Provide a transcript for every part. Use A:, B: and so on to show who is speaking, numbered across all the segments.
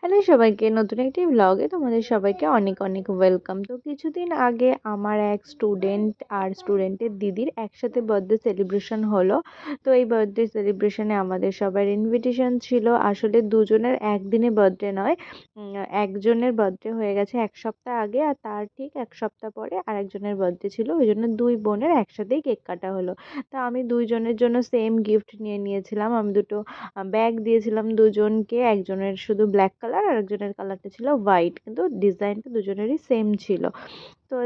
A: Hello সবাইকে, নতুন একটি ব্লগে তোমাদের সবাইকে অনেক অনেক ওয়েলকাম। তো কিছুদিন আগে আমার এক স্টুডেন্ট আর স্টুডেন্টের দিদির একসাথে বার্থডে সেলিব্রেশন হলো। তো এই বার্থডে সেলিব্রেশনে আমাদের সবার ইনভিটেশন ছিল। আসলে দুজনের একদিনে বার্থডে নয়, একজনের বার্থডে হয়ে গেছে এক সপ্তাহ আগে, আর তার ঠিক এক সপ্তাহ পরে আরেকজনের বার্থডে ছিল, ওই জন্য দুই বোনের একসাথেই কেক কাটা হলো। তা আমি দুইজনের জন্য সেম গিফট নিয়ে নিয়েছিলাম। আমি দুটো ব্যাগ দিয়েছিলাম দুজনকে, একজনের শুধু ব্ল্যাক কালার আর একজনের কালারটা ছিল হোয়াইট, কিন্তু ডিজাইনটা দুজনেরই সেম ছিল। তো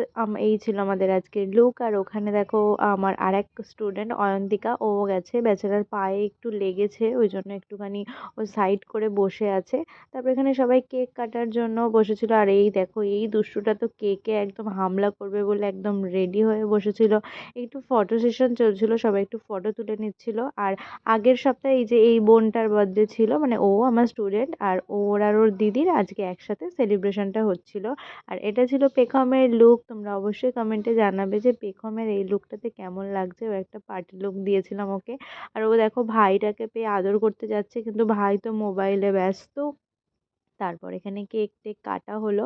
A: এই ছিল আমাদের আজকের লুক। আর ওখানে দেখো আমার আরেক স্টুডেন্ট অয়ন্তিকা, ও গেছে, বেচারার পায়ে একটু লেগেছে, ওই জন্য একটুখানি ও সাইড করে বসে আছে। তারপর এখানে সবাই কেক কাটার জন্য বসেছিল। আর এই দেখো, এই দুষ্টুটা তো কেকে একদম হামলা করবে বলে একদম রেডি হয়ে বসেছিল। একটু ফটো সেশন চলছিল, সবাই একটু ফটো তুলে নিচ্ছিল। আর আগের সপ্তাহে এই যে এই বোনটার বার্থডে ছিল, মানে ও আমার স্টুডেন্ট, আর ওর আর ওর দিদির আজকে একসাথে সেলিব্রেশনটা হচ্ছিল। আর এটা ছিল পেখমের লুক। তোমরা অবশ্যই কমেন্টে জানাবে যে পেখমের এই লুকটাতে কেমন লাগছে। ও একটা পার্টি লুক দিয়েছিলাম ওকে। আর ও দেখো ভাইটাকে পেয়ে আদর করতে যাচ্ছে, কিন্তু ভাই তো মোবাইলে ব্যস্ত। তারপর এখানে কেক টেক কাটা হলো।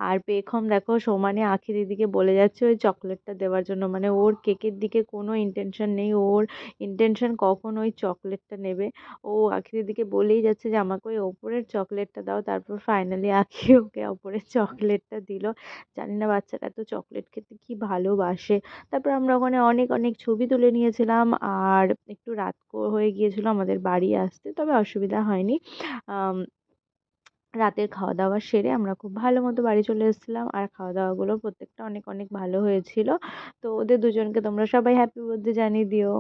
A: আর পেখম দেখো সমানে আখি দিদিকে বলে যাচ্ছে ওই চকলেটটা দেওয়ার জন্য, মানে ওর কেকের দিকে কোনো ইন্টেনশন নেই, ওর ইন্টেনশন কখন ওই চকলেটটা নেবে। ও আখি দিদিকে বলেই যাচ্ছে যে আমাকে ওই ওপরের চকলেটটা দাও। তারপর ফাইনালি আখি ওকে ওপরের চকলেটটা দিল। জানি না বাচ্চাটা এত চকলেট খেতে কি ভালোবাসে। তারপর আমরা ওখানে অনেক অনেক ছবি তুলে নিয়েছিলাম। আর একটু রাত হয়ে গিয়েছিল আমাদের বাড়ি আসতে, তবে অসুবিধা হয়নি। আম, রাতের খাওয়া দাওয়া সেরে আমরা খুব ভালো মতো বাড়ি চলে এসেছিলাম। আর খাওয়া দাওয়াগুলো প্রত্যেকটা অনেক অনেক ভালো হয়েছিল। তো ওদের দুজনকে তোমরা সবাই হ্যাপি বার্থডে জানিয়ে দিও।